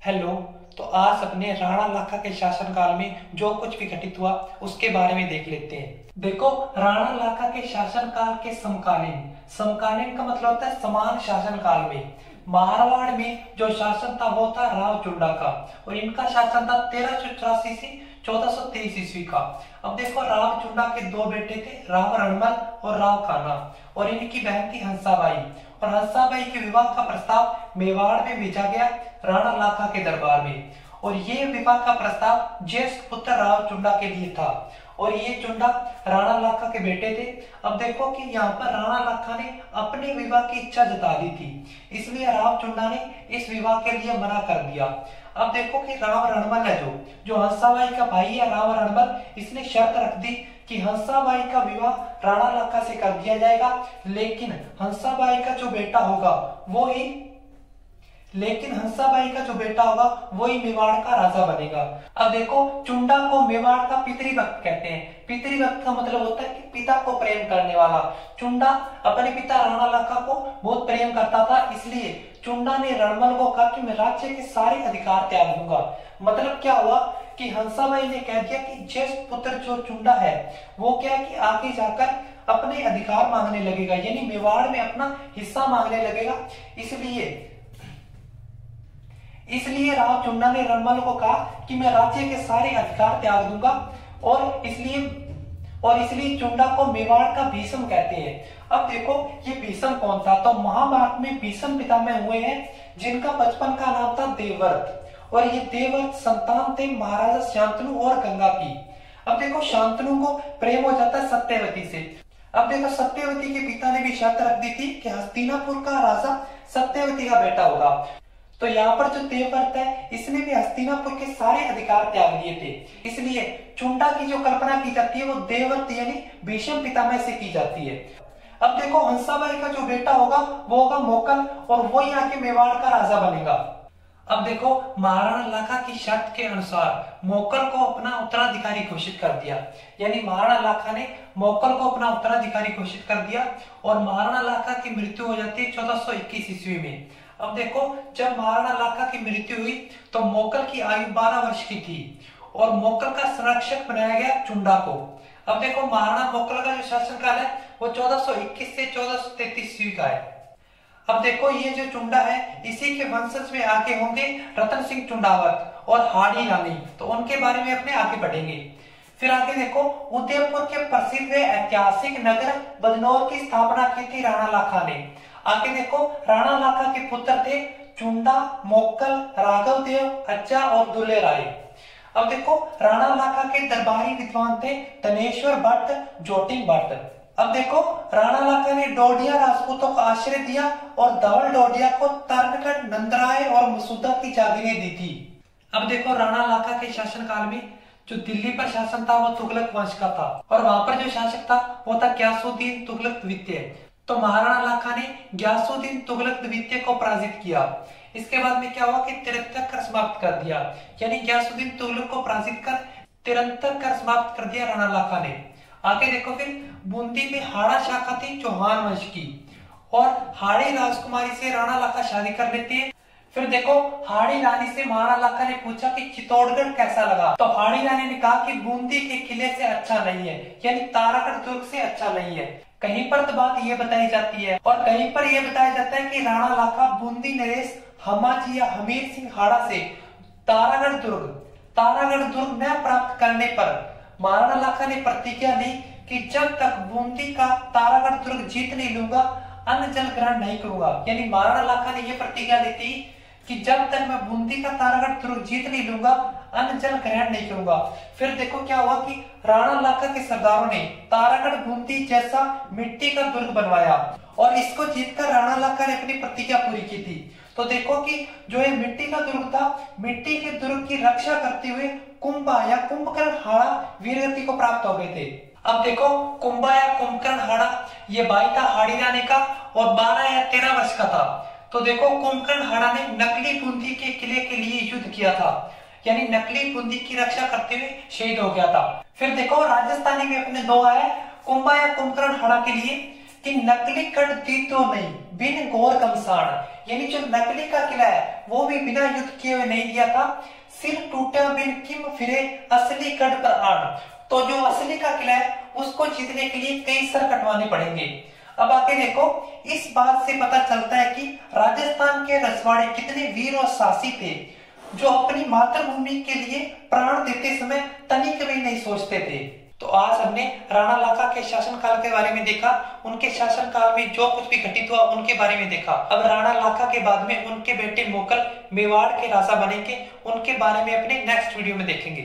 Hello. तो आज अपने राणा लाखा के शासनकाल में जो कुछ भी घटित हुआ उसके बारे में देख लेते हैं। देखो, राणा लाखा के शासनकाल के समकालीन, समकालीन का मतलब होता है समान शासनकाल में मारवाड़ में जो शासन था वो था राव चुंडा का, और इनका शासन था 1384 से 1423 ईस्वी का। अब देखो, राव चुंडा के दो बेटे थे, राव रणमल और राव खाना, और इनकी बहन थी हंसाबाई। और हंसाबाई के विवाह का प्रस्ताव मेवाड़ में भेजा गया राणा लाखा के दरबार में, और ये विवाह का प्रस्ताव ज्येष्ठ पुत्र राव चुंडा के लिए था, और ये चुंडा राणा लाखा के बेटे थे। अब देखो कि यहाँ पर राणा लाखा ने अपने विवाह की इच्छा जता दी थी, इसलिए राव चुंडा ने इस विवाह के लिए मना कर दिया। अब देखो कि राव रणमल है जो हंसाबाई का भाई है, राव रणमल, इसने शर्त रख दी कि हंसाबाई का विवाह राणा लाखा से कर दिया जाएगा, लेकिन हंसाबाई का जो बेटा होगा वो ही मेवाड़ का राजा बनेगा। अब देखो, चुंडा को मेवाड़ का पितृभक्त कहते हैं। पितृभक्त का मतलब होता है कि पिता को प्रेम करने वाला। चुंडा अपने पिता राणा लाखा को बहुत प्रेम करता था, इसलिए चुंडा ने रणमल को कहा कि मैं राज्य के सारे अधिकार त्याग दूंगा। मतलब क्या हुआ कि हंसाबाई ने कह दिया कि ज्येष्ठ पुत्र जो चुंडा है वो क्या है कि आगे जाकर अपने अधिकार मांगने लगेगा, यानी मेवाड़ में अपना हिस्सा मांगने लगेगा। इसलिए राव चुंडा ने रणमल को कहा कि मैं राज्य के सारे अधिकार त्याग दूंगा, और इसलिए चुंडा को मेवाड़ का भीष्म कहते हैं। अब देखो, ये भीष्म कौन था? तो महाभारत में भीष्म पितामह हुए हैं जिनका बचपन का नाम था देवव्रत, और ये देवव्रत संतान थे महाराजा शांतनु और गंगा की। अब देखो, शांतनु को प्रेम हो जाता है सत्यवती से। अब देखो, सत्यवती के पिता ने भी शर्त रख दी थी कि हस्तिनापुर का राजा सत्यवती का बेटा होगा। तो यहाँ पर जो देवव्रत है इसने भी हस्तिनापुर के सारे अधिकार त्याग दिए थे, इसलिए चुंडा की जो कल्पना की जाती है वो देवव्रत यानी भीष्म पितामह से की जाती है। अब देखो, हंसाबाई का जो बेटा होगा वो होगा मोकल, और वो यहाँ के मेवाड़ का राजा बनेगा। अब देखो, महाराणा लाखा की शर्त के अनुसार मोकल को अपना उत्तराधिकारी घोषित कर दिया, यानी महाराणा लाखा ने मोकल को अपना उत्तराधिकारी घोषित कर दिया, और महाराणा लाखा की मृत्यु हो जाती है 1421 ईस्वी में। अब देखो, जब महाराणा लाखा की मृत्यु हुई तो मोकल की आयु 12 वर्ष की थी, और मोकल का संरक्षक बनाया गया चुंडा को। अब देखो, महाराणा मोकल का जो शासनकाल है वो 1421 से 1433 ईस्वी का है। अब देखो, ये जो चुंडा है इसी के वंशज में आगे होंगे रतन सिंह चुंडावत और हाड़ी रानी, तो उनके बारे में अपने आगे बढ़ेंगे। फिर आगे देखो, उदयपुर के प्रसिद्ध ऐतिहासिक नगर बदनौर की स्थापना की थी राणा लाखा ने। आगे देखो, राणा लाखा के पुत्र थे चुंडा, मोक्कल, राघव देव, अज्जा और दुल्ले राय। अब देखो, राणा लाखा के दरबारी विद्वान थे धनेश्वर भट्ट, जोटिंग भट्ट। अब देखो, राणा लाखा ने डोडिया राजपूतों को आश्रय दिया और धवल डोडिया को तरनगढ़, नंदराय और मसूदा की जागीरें दी थी। अब देखो, राणा लाखा के शासनकाल में जो दिल्ली पर शासन था वो तुगलक वंश का था, और वहां पर जो शासक था वो था ग्यासुद्दीन तुगलक द्वितीय। तो महाराणा लाखा ने ग्यासुद्दीन तुगलक द्वितीय को पराजित किया। इसके बाद में क्या हुआ कि तिरंतर कर समाप्त कर दिया, यानी ग्यासुद्दीन तुगलक को पराजित कर तिरंतर कर समाप्त कर दिया राणा लाखा ने। आगे देखो, फिर बूंदी में हाड़ा शाखा थी चौहान वंश की, और हाड़ी राजकुमारी से राणा लाखा शादी कर लेते हैं। फिर देखो, हाड़ी रानी से महाराणा लाखा ने पूछा कि चित्तौड़गढ़ कैसा लगा, तो हाड़ी रानी ने कहा कि बूंदी के किले से अच्छा नहीं है, यानी तारागढ़ दुर्ग से अच्छा नहीं है। कहीं पर तो बात ये बताई जाती है, और कहीं पर यह बताया जाता है कि राणा लाखा बूंदी नरेश हमाजी या हमीर सिंह हाड़ा से तारागढ़ दुर्ग न प्राप्त करने पर महाराणा लाखा ने प्रतिज्ञा ली कि जब तक बूंदी का तारागढ़ दुर्ग जीत नहीं लूंगा अन्न जल ग्रहण नहीं करूंगा। यानी महाराणा लाखा ने यह प्रतिज्ञा ली थी कि जब तक मैं बूंदी का तारागढ़ दुर्ग जीत नहीं लूंगा अन्न जल ग्रहण नहीं करूंगा। फिर देखो क्या हुआ कि राणा लाखा के सरदारों ने तारागढ़ बूंदी जैसा मिट्टी का दुर्ग बनवाया, और इसको जीतकर राणा लाखा ने अपनी प्रतिज्ञा पूरी की थी। तो देखो कि जो ये मिट्टी का दुर्ग था, मिट्टी के दुर्ग की रक्षा करते हुए कुंभा या कुंभकर्ण हाड़ा वीरगति को प्राप्त हो गए थे। अब देखो, कुंभा या कुंभकर्ण हाड़ा ये भाई था हाड़ी रानी का, और 12 या 13 वर्ष का था। तो देखो, कुंभकर्ण हाड़ा ने नकली बूंदी के किले के लिए युद्ध किया था, यानी नकली बूंदी की रक्षा करते हुए शहीद हो गया था। फिर देखो, राजस्थानी में अपने दो आए कुंभा या कुंभकर्ण हाड़ा के लिए कि नकली कण दी तो नहीं, बिन गौर गमसान, यानी जो नकली का किला है वो भी बिना युद्ध किए हुए नहीं दिया था। सिर टूटा बिन किम फिरे असली गढ़ पर आन, तो जो असली का किला है उसको जीतने के लिए कई सर कटवाने पड़ेंगे। अब आगे देखो, इस बात से पता चलता है कि राजस्थान के रजवाड़े कितने वीर और साहसी थे, जो अपनी मातृभूमि के लिए प्राण देते समय तनिक भी नहीं सोचते थे। तो आज हमने राणा लाखा के शासनकाल के बारे में देखा, उनके शासनकाल में जो कुछ भी घटित हुआ उनके बारे में देखा। अब राणा लाखा के बाद में उनके बेटे मोगल मेवाड़ के राजा बनेंगे, उनके बारे में अपने नेक्स्ट वीडियो में देखेंगे।